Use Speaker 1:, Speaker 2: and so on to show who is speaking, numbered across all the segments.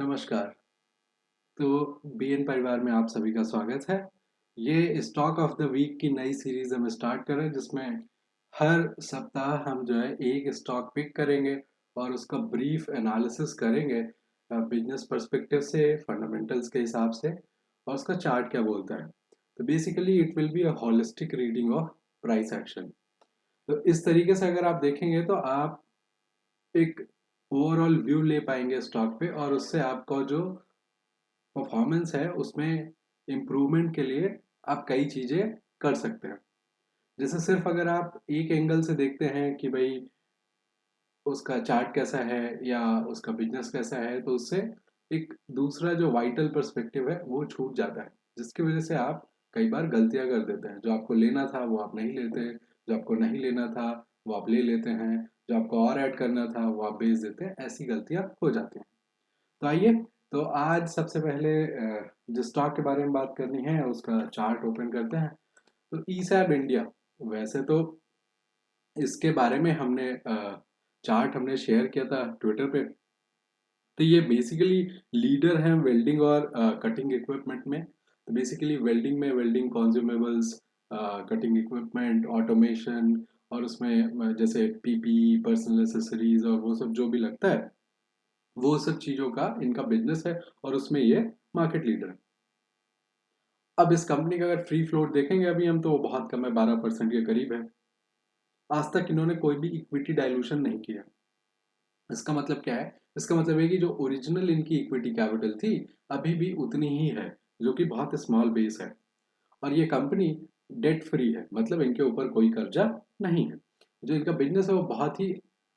Speaker 1: नमस्कार। तो बीएन परिवार में आप सभी का स्वागत है। ये स्टॉक ऑफ द वीक की नई सीरीज हम स्टार्ट कर रहे हैं जिसमें हर सप्ताह हम जो है एक स्टॉक पिक करेंगे और उसका ब्रीफ एनालिसिस करेंगे बिजनेस पर्सपेक्टिव से, फंडामेंटल्स के हिसाब से और उसका चार्ट क्या बोलता है। तो basically it will be a holistic reading of price action. तो इस तरीके से अगर आप देखेंगे तो आप एक ओवरऑल व्यू ले पाएंगे स्टॉक पे और उससे आपका जो परफॉर्मेंस है उसमें इम्प्रूवमेंट के लिए आप कई चीजें कर सकते हैं। जैसे सिर्फ अगर आप एक एंगल से देखते हैं कि भाई उसका चार्ट कैसा है या उसका बिजनेस कैसा है, तो उससे एक दूसरा जो वाइटल पर्सपेक्टिव है वो छूट जाता है, जिसकी वजह से आप कई बार गलतियां कर देते हैं। जो आपको लेना था वो आप नहीं लेते, जो आपको नहीं लेना था वो आप ले लेते हैं, जो आपको और ऐड करना था वो आप बेच देते हैं। ऐसी गलतियां हो जाती हैं। तो आइए, तो आज सबसे पहले जिस स्टॉक के बारे में बात करनी है उसका चार्ट ओपन करते हैं। तो ईसैब इंडिया, वैसे तो इसके बारे में हमने चार्ट हमने शेयर किया था ट्विटर पे। तो ये बेसिकली लीडर है वेल्डिंग और कटिंग इक्विपमेंट में। तो बेसिकली वेल्डिंग में वेल्डिंग कॉन्ज्यूमेबल्स, कटिंग इक्विपमेंट, ऑटोमेशन और उसमें जैसे पीपी, पर्सनल एसेसरीज और वो सब जो भी लगता है, वो सब चीजों का इनका बिजनेस है और उसमें ये मार्केट लीडर है। अब इस कंपनी का अगर फ्री फ्लोट देखेंगे अभी हम, तो वो बहुत कम है, 12% के करीब है। आज तक इन्होंने कोई भी इक्विटी डाइल्यूशन नहीं किया। इसका मतलब क्या है? इसका मतलब है कि जो ओरिजिनल इनकी इक्विटी कैपिटल थी अभी भी उतनी ही है, जो कि बहुत स्मॉल बेस है। और ये कंपनी डेट फ्री है, मतलब इनके ऊपर कोई कर्जा नहीं है। जो इनका बिजनेस है वो बहुत ही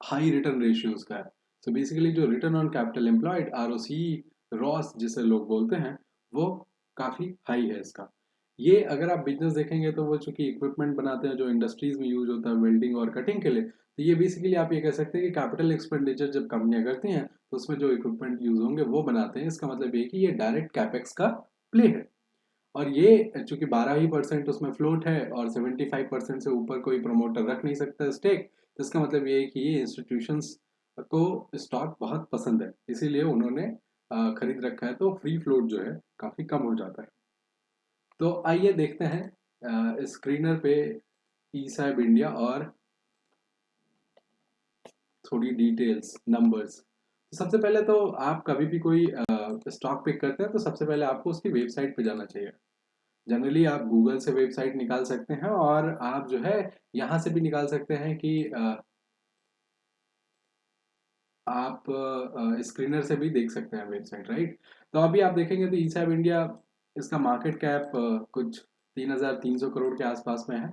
Speaker 1: हाई रिटर्न रेशियोज का है। सो बेसिकली जो return on capital employed, ROC, Ross जिसे लोग बोलते हैं, वो काफी हाई है इसका। ये अगर आप बिजनेस देखेंगे तो वो चूंकि इक्विपमेंट बनाते हैं जो इंडस्ट्रीज में यूज होता है वेल्डिंग और कटिंग के लिए, तो ये बेसिकली आप ये कह सकते हैं कि कैपिटल एक्सपेंडिचर जब कंपनियां करती हैं तो उसमें जो इक्विपमेंट यूज होंगे वो बनाते हैं। इसका मतलब ये कि ये डायरेक्ट कैपेक्स का प्ले है। और ये चूंकि 12% उसमें फ्लोट है और 75% से ऊपर कोई प्रमोटर रख नहीं सकता स्टेक, तो इसका मतलब ये है कि ये इंस्टीट्यूशंस को स्टॉक बहुत पसंद है, इसीलिए उन्होंने खरीद रखा है। तो फ्री फ्लोट जो है काफी कम हो जाता है। तो आइए देखते हैं स्क्रीनर पे ईसैब इंडिया और थोड़ी डिटेल्स, नंबर्स। तो सबसे पहले तो आप कभी भी कोई स्टॉक पिक करते हैं तो सबसे पहले आपको उसकी वेबसाइट पे जाना चाहिए। जनरली आप गूगल से वेबसाइट निकाल सकते हैं और आप जो है यहाँ से भी निकाल सकते हैं कि आप स्क्रीनर से भी देख सकते हैं वेबसाइट, राइट। तो अभी आप देखेंगे तो ईसैब इंडिया, इसका मार्केट कैप कुछ 3,300 करोड़ के आसपास में है।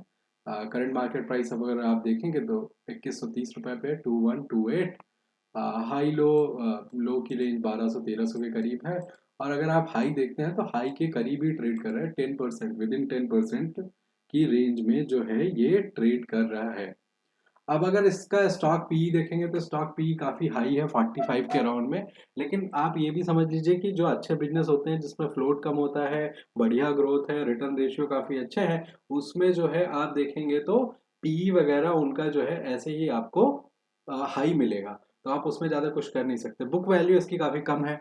Speaker 1: करंट मार्केट प्राइस अब अगर आप देखेंगे तो 2130 रुपए पे 2128। हाई लो, लो की रेंज 1200-1300 के करीब है। और अगर आप हाई देखते हैं तो हाई के करीब ही ट्रेड कर रहा है, 10%, विद इन 10% की रेंज में जो है ये ट्रेड कर रहा है। अब अगर इसका स्टॉक पी देखेंगे तो स्टॉक पी काफी हाई है, 45 के अराउंड में। लेकिन आप ये भी समझ लीजिए कि जो अच्छे बिजनेस होते हैं जिसमें फ्लोट कम होता है, बढ़िया ग्रोथ है, रिटर्न रेशियो काफी अच्छे हैं, उसमें जो है आप देखेंगे तो पी वगैरह उनका जो है ऐसे ही आपको हाई मिलेगा। तो आप उसमें ज्यादा कुछ कर नहीं सकते। बुक वैल्यू इसकी काफी कम है।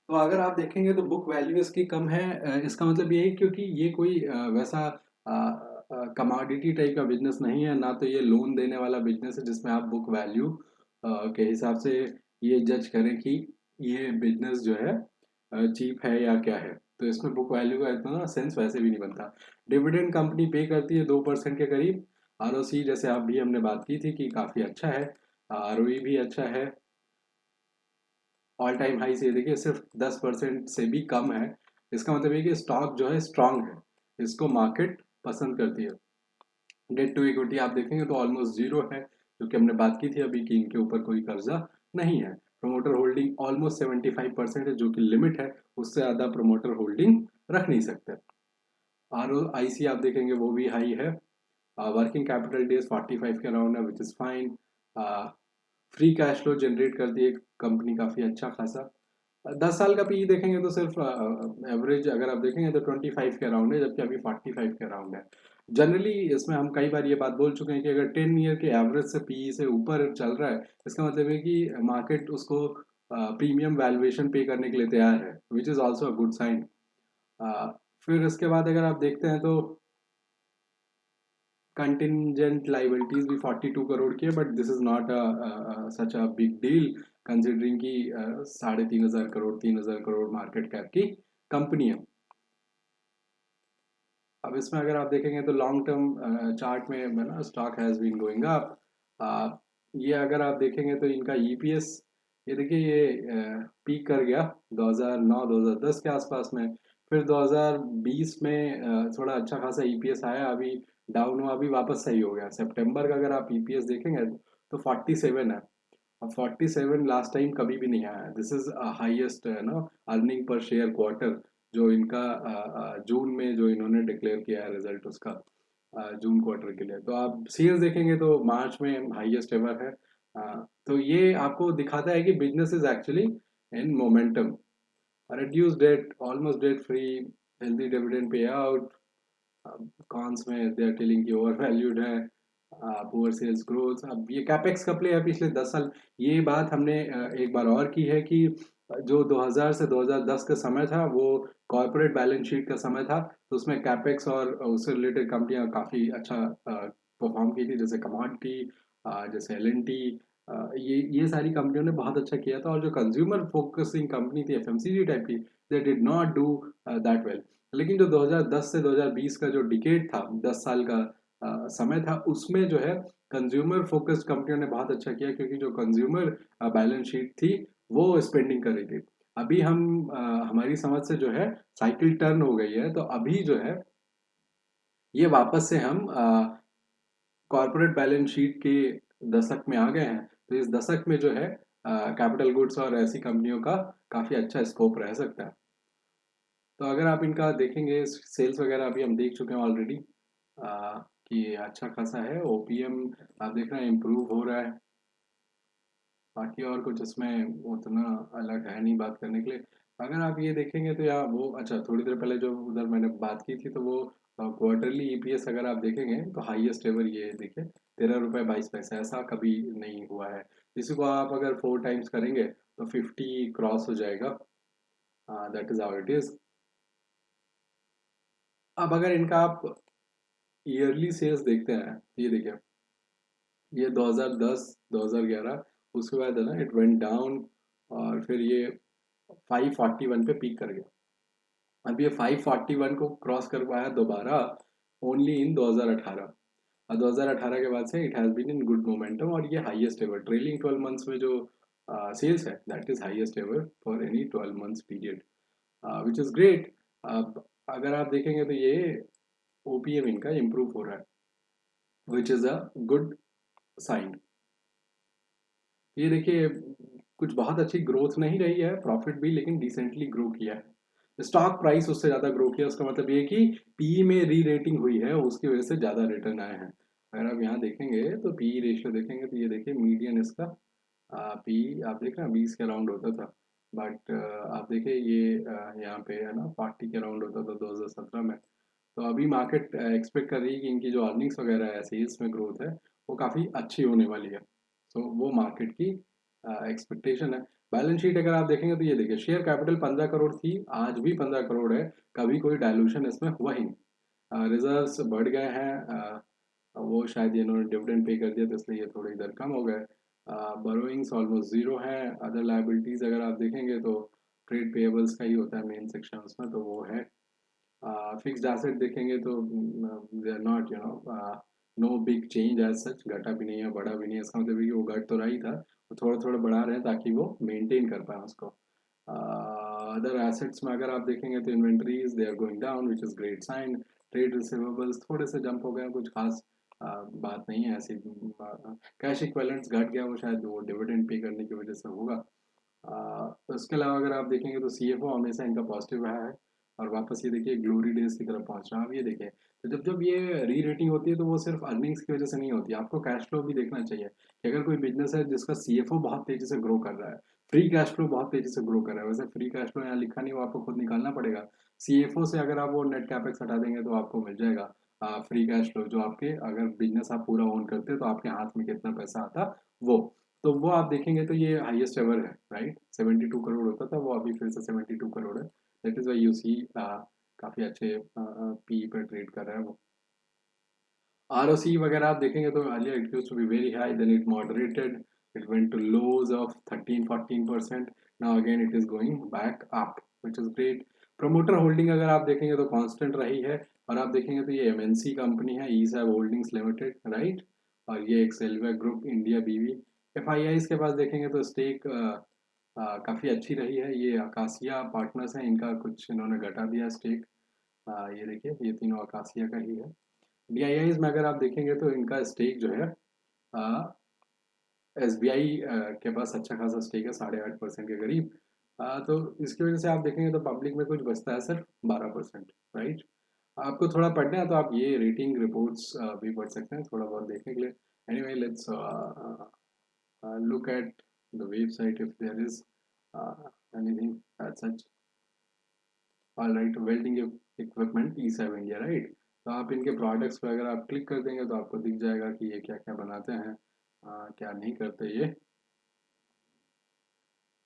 Speaker 1: तो अगर आप देखेंगे तो बुक वैल्यू इसकी कम है। इसका मतलब ये है क्योंकि ये कोई वैसा कमोडिटी टाइप का बिजनेस नहीं है, ना तो ये लोन देने वाला बिजनेस है जिसमें आप बुक वैल्यू के हिसाब से ये जज करें कि ये बिजनेस जो है चीप है या क्या है। तो इसमें बुक वैल्यू का इतना सेंस वैसे भी नहीं बनता। डिविडेंड कंपनी पे करती है 2% के करीब। आरओसी जैसे आप भी हमने बात की थी कि काफ़ी अच्छा है, आरओई भी अच्छा है। ऑल टाइम हाई से देखिए सिर्फ 10% से भी कम है। इसका मतलब ये कि स्टॉक जो है स्ट्रांग है, इसको मार्केट पसंद करती है। डेट टू इक्विटी आप देखेंगे तो ऑलमोस्ट जीरो है, क्योंकि हमने बात की थी अभी कि इनके ऊपर कोई कर्जा नहीं है। प्रोमोटर होल्डिंग ऑलमोस्ट 75% है, जो कि लिमिट है, उससे ज़्यादा प्रोमोटर होल्डिंग रख नहीं सकते। आर ओ आई सी आप देखेंगे वो भी हाई है। वर्किंग कैपिटल डेज 45 के अराउंड है, which is fine. Free cash flow generate करती है कंपनी काफ़ी अच्छा खासा। 10 साल का पी देखेंगे तो सिर्फ एवरेज अगर आप देखेंगे तो 25 के अराउंड है, जबकि अभी 45 के अराउंड है। जनरली इसमें हम कई बार ये बात बोल चुके हैं कि अगर 10 ईयर के एवरेज से पी से ऊपर चल रहा है, इसका मतलब है कि मार्केट उसको प्रीमियम वैल्यूएशन पे करने के लिए तैयार है, which is also a good sign. फिर इसके बाद अगर आप देखते हैं तो कंटिजेंट लाइबिलिटीज भी 42 करोड़ की है, but this is not such a big deal considering कि 3,500 करोड़ 3,000 करोड़ मार्केट कैप की कंपनी है। अब इसमें अगर आप देखेंगे तो लॉन्ग टर्म चार्ट में ना stock has been going up. ये अगर आप देखेंगे तो इनका ईपीएस, ये देखिए ये पीक कर गया 2009-2010 के आसपास में। फिर 2020 में थोड़ा अच्छा खासा ईपीएस आया, अभी डाउन हुआ, अभी वापस सही हो गया। सितंबर का अगर आप ईपीएस देखेंगे तो 47 है। अब 47 लास्ट टाइम कभी भी नहीं आया। दिस इज हाईएस्ट ना अर्निंग पर शेयर क्वार्टर जो इनका जून में जो इन्होंने डिक्लेयर किया है रिजल्ट उसका, जून क्वार्टर के लिए। तो आप सेल्स देखेंगे तो मार्च में हाईएस्ट एवर है। तो ये आपको दिखाता है कि business is actually in momentum. Reduce debt, almost debt free, healthy dividend pay out. Cons में दे आर टेलिंग कि ओवर वैल्यूड है, पुअर सेल्स ग्रोथ। अब ये कैपेक्स का प्ले है पिछले 10 साल। ये बात हमने एक बार और की है कि जो 2000 से 2010 का समय था वो कॉर्पोरेट बैलेंस शीट का समय था, तो उसमें कैपेक्स और उससे रिलेटेड कंपनियां काफी अच्छा परफॉर्म की थी, जैसे कमोडिटी, जैसे एल&टी। ये सारी कंपनियों ने बहुत अच्छा किया था, और जो कंज्यूमर फोकसिंग कंपनी थी एफएमसीजी टाइप की, they did not do that well. लेकिन जो 2010 से 2020 का जो डिकेड था, 10 साल का समय था, उसमें जो है कंज्यूमर फोकस्ड कंपनियों ने बहुत अच्छा किया, क्योंकि जो कंज्यूमर बैलेंस शीट थी वो स्पेंडिंग कर रही थी। अभी हमारी समझ से जो है साइकिल टर्न हो गई है, तो अभी जो है ये वापस से हम कॉर्पोरेट बैलेंस शीट के दशक में आ गए हैं। तो इस दशक में जो है कैपिटल गुड्स और ऐसी कंपनियों का काफी अच्छा स्कोप रह सकता है। तो अगर आप इनका देखेंगे सेल्स वगैरह अभी हम देख चुके हैं ऑलरेडी कि अच्छा खासा है। ओपीएम आप देख रहे हैं इम्प्रूव हो रहा है। बाकी और कुछ इसमें उतना अलग है नहीं बात करने के लिए। अगर आप ये देखेंगे तो यहाँ वो, अच्छा थोड़ी देर पहले जो उधर मैंने बात की थी, तो वो क्वार्टरली ईपीएस अगर आप देखेंगे तो हाईएस्ट एवर ये देखिए 13 रुपये 22 पैसे, ऐसा कभी नहीं हुआ है। इसी को आप अगर 4 टाइम्स करेंगे तो 50 क्रॉस हो जाएगा। That is how it is. अब अगर इनका आप ईयरली सेल्स देखते हैं तो ये देखिए, ये 2010 2011, उसके बाद है ना इट वेंट डाउन, और फिर ये 541 पे पीक कर गया। अब ये 541 को क्रॉस कर पाया दोबारा ओनली इन 2018। और 2018 के बाद से it has been in good momentum, और ये हाईएस्ट एवर ट्रेलिंग 12 मंथ्स में जो सेल्स है, that is highest ever for any 12 months period, which is great. अब अगर आप देखेंगे तो ये ओपीएम इनका इम्प्रूव हो रहा है, which is a good sign. ये देखिए कुछ बहुत अच्छी ग्रोथ नहीं रही है, प्रॉफिट भी लेकिन डिसेंटली ग्रो किया है। स्टॉक प्राइस उससे ज्यादा ग्रो किया, उसका मतलब ये कि पी में री रेटिंग हुई है, उसकी वजह से ज्यादा रिटर्न आए हैं। अगर आप यहाँ देखेंगे तो पी रेशियो देखेंगे तो ये देखिए मीडियन इसका पी आप देख रहे हैं 20 के अराउंड होता था, बट आप देखिए ये यहाँ पे है ना 40 के अराउंड होता था 2017 में। तो अभी मार्केट एक्सपेक्ट कर रही है कि इनकी जो अर्निंग्स वगैरह है, सेल्स में ग्रोथ है, वो काफ़ी अच्छी होने वाली है। तो वो मार्केट की एक्सपेक्टेशन है। बैलेंस शीट अगर आप देखेंगे तो ये देखिए शेयर कैपिटल 15 करोड़ थी, आज भी 15 करोड़ है, कभी कोई डायलूशन इसमें हुआ ही नहीं। रिजर्व्स बढ़ गए हैं, वो शायद इन्होंने डिविडेंड पे कर दिया तो इसलिए ये थोड़े इधर कम हो गए। बोरोइंग्स ऑलमोस्ट जीरो है। अदर लाइबिलिटीज अगर आप देखेंगे तो ट्रेड पेएबल्स का ही होता है मेन सेक्शन उसमें, तो वो है। फिक्स्ड एसेट देखेंगे तो they are not no big change as such, घटा भी नहीं है बढ़ा भी नहीं है। इसका मतलब है कि वो घट तो रहा ही था, वो थोड़ा थोड़ा बढ़ा रहे हैं ताकि वो मेंटेन कर पाए उसको। अदर एसेट्स में अगर आप देखेंगे तो inventories they are going down, which is great sign. Trade receivables थोड़े से जंप हो गए, कुछ खास बात नहीं है ऐसी। कैश इक्विवेलेंट्स घट गया, वो शायद वो डिविडेंड पे करने की वजह से होगा। तो इसके अलावा अगर आप देखेंगे तो सीएफओ हमेशा इनका पॉजिटिव रहा है, और वापस ये देखिए ग्लोरी डेज की तरफ पहुंच रहा है। अब ये देखिए तो जब जब ये री रेटिंग होती है तो वो सिर्फ अर्निंग्स की वजह से नहीं होती, आपको कैश फ्लो भी देखना चाहिए कि अगर कोई बिजनेस है जिसका सीएफओ बहुत तेजी से ग्रो कर रहा है, फ्री कैश फ्लो बहुत तेजी से ग्रो कर रहा है, वैसे फ्री कैश फ्लो यहाँ लिखा नहीं, वो आपको खुद निकालना पड़ेगा। सीएफओ से अगर आप वो नेट कैपेक्स हटा देंगे तो आपको मिल जाएगा फ्री कैश फ्लो, जो आपके अगर बिजनेस आप पूरा ओन करते हो तो आपके हाथ में कितना पैसा आता वो। तो वो आप देखेंगे तो ये हाईएस्ट एवर है, राइट? 72 करोड़ होता था, वो अभी फिर से 72 करोड़ है। That is why you see काफी अच्छे पी पर ट्रेड कर रहा है वो। ROC वगैरह आप देखेंगे तो earlier it used to be very high, then it moderated, it went to lows of 13-14%. Now again it is going back up, which is great. Promoter holding अगर आप देखेंगे तो कांस्टेंट रही है, और आप देखेंगे तो ये MNC कंपनी है, ईसैब होल्डिंग्स लिमिटेड, राइट? और ये एक सेल्वा ग्रुप इंडिया बीवी। FIIs के पास देखेंगे तो स्टेक काफ़ी अच्छी रही है। ये आकाशिया पार्टनर्स हैं, इनका कुछ इन्होंने घटा दिया स्टेक। ये देखिए, ये तीनों आकाशिया का ही है। DIIs में अगर आप देखेंगे तो इनका स्टेक जो है SBI के पास अच्छा खासा स्टेक है, 8.5% के करीब। तो इसकी वजह से आप देखेंगे तो पब्लिक में कुछ बचता है सिर्फ 12%, राइट? आपको थोड़ा पढ़ना है तो आप ये रेटिंग रिपोर्ट्स भी पढ़ सकते हैं थोड़ा बहुत देखने के लिए। Anyway let's look at the website if there is anything as such. All right, welding equipment ESAB India, right? तो आप इनके प्रोडक्ट्स पे अगर आप क्लिक कर देंगे तो आपको दिख जाएगा कि ये क्या क्या बनाते हैं, क्या नहीं करते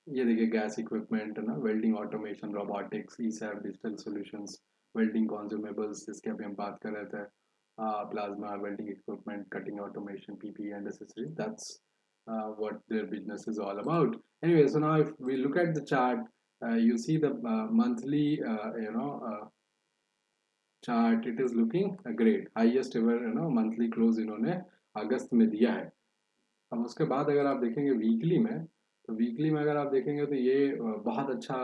Speaker 1: ये देखिए, गैस इक्विपमेंट है ना, welding automation, robotics, ESAB digital solutions, welding consumables जिसके अभी हम बात कर रहे थे, plasma welding equipment, cutting automation, PPE and accessories, that's what their business is all about. Anyway, so now if we look at the chart, you see the monthly chart, it is looking great, highest ever monthly close इन्होंने अगस्त में दिया है। अब उसके बाद अगर आप देखेंगे वीकली में, तो वीकली में अगर आप देखेंगे तो ये बहुत अच्छा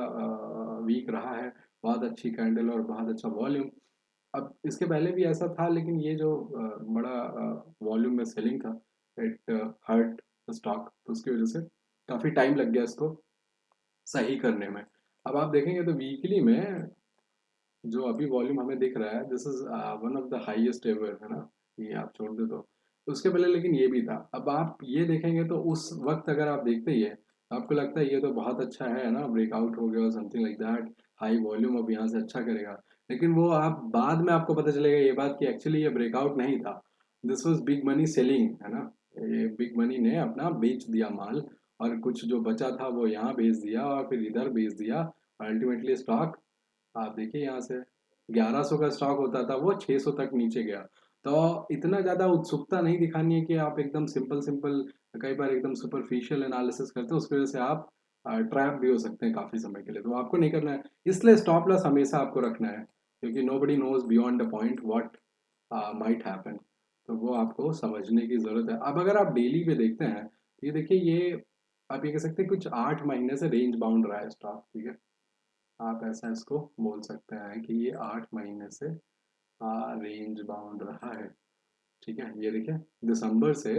Speaker 1: वीक रहा है, बहुत अच्छी कैंडल और बहुत अच्छा वॉल्यूम। अब इसके पहले भी ऐसा था, लेकिन ये जो बड़ा वॉल्यूम में सेलिंग था, इट हर्ट द स्टॉक, तो उसकी वजह से काफ़ी टाइम लग गया इसको सही करने में। अब आप देखेंगे तो वीकली में जो अभी वॉल्यूम हमें दिख रहा है, this is one of the highest ever, है ना? ये आप छोड़ दे तो उसके पहले लेकिन ये भी था। अब आप ये देखेंगे तो उस वक्त अगर आप देखते ही है, आपको लगता है ये तो बहुत अच्छा है ना, ब्रेकआउट हो गया और something like that, high volume अब यहाँ से अच्छा करेगा। लेकिन वो आप बाद में आपको पता चलेगा ये बात कि एक्चुअली ये ब्रेकआउट नहीं था, this was big money selling, है ना? ये बिग मनी ने अपना बेच दिया माल, और कुछ जो बचा था वो यहाँ बेच दिया और फिर इधर बेच दिया। अल्टीमेटली स्टॉक आप देखिए, यहाँ से 1100 का स्टॉक होता था, वो 600 तक नीचे गया। तो इतना ज़्यादा उत्सुकता नहीं दिखानी है कि आप एकदम सिंपल सिंपल, कई बार एकदम सुपरफिशियल एनालिसिस करते हो, उसकी वजह से आप ट्रैप भी हो सकते हैं काफ़ी समय के लिए। तो आपको नहीं करना है, इसलिए स्टॉप लॉस हमेशा आपको रखना है, क्योंकि nobody knows beyond the point what might happen. तो वो आपको समझने की ज़रूरत है। अब अगर आप डेली पे देखते हैं, ये देखिए, ये आप ये कह सकते हैं कुछ 8 महीने से रेंज बाउंड रहा है स्टॉक, ठीक है? आप ऐसा इसको बोल सकते हैं कि ये 8 महीने से रेंज बाउंड रहा है, ठीक है? ये देखिए, दिसंबर से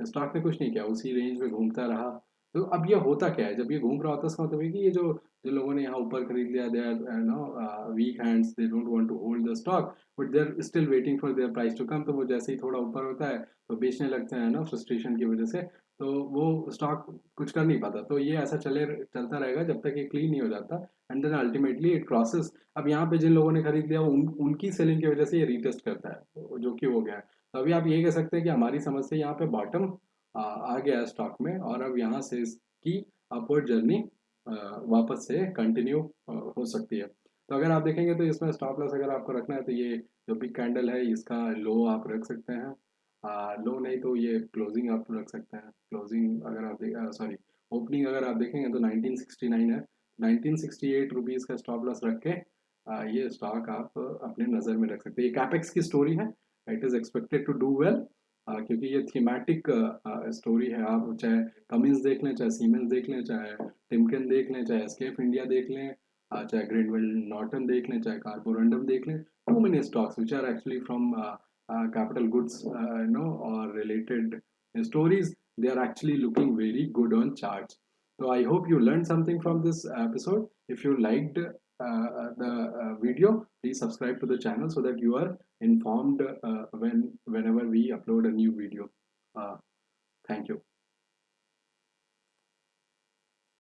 Speaker 1: स्टॉक ने कुछ नहीं किया, उसी रेंज में घूमता रहा। तो अब ये होता क्या है, जब ये घूम रहा होता है इसका मतलब है कि ये जो जो लोगों ने यहाँ ऊपर खरीद लिया, they are weak hands, they don't want to hold the stock, but they are still waiting for their price to come. तो वो जैसे ही थोड़ा ऊपर होता है तो बेचने लगते हैं ना, फ्रस्ट्रेशन की वजह से। तो वो स्टॉक कुछ कर नहीं पाता, तो ये ऐसा चलता रहेगा जब तक ये क्लीन नहीं हो जाता, and then ultimately it crosses. अब यहाँ पे जिन लोगों ने खरीद लिया, उनकी सेलिंग की वजह से ये रीटेस्ट करता है, जो कि हो गया है। तो अभी आप ये कह सकते हैं कि हमारी समझ से यहाँ पे बॉटम आ गया है स्टॉक में, और अब यहाँ से इसकी अपवर्ड जर्नी वापस से कंटिन्यू हो सकती है। तो अगर आप देखेंगे तो इसमें स्टॉप लॉस अगर आपको रखना है तो ये जो बिग कैंडल है इसका लो आप रख सकते हैं। लो नहीं तो ये क्लोजिंग आप रख सकते हैं। क्लोजिंग अगर आप सॉरी, ओपनिंग अगर आप देखेंगे तो 1969 है, 1968 रुपीज़ का स्टॉप लॉस रख के ये स्टॉक आप अपने नज़र में रख सकते हैं। ये कैपेक्स की स्टोरी है, it is expected to do well, क्योंकि ये थीमेटिक स्टोरी है। आप चाहे कमिंस देख लें, चाहे सीमेंस देख लें, चाहे टिमकेन देख लें, चाहे एसकेएफ इंडिया देख लें, चाहे ग्रिंडवेल नॉर्टन देख लें, चाहे कार्बोरंडम देख लें, too many stocks which are actually from capital goods, or related stories, they are actually looking very good on charts. So I hope you learned something from this episode. If you liked the video, please subscribe to the channel so that you are informed whenever we upload a new video. Uh, Thank you.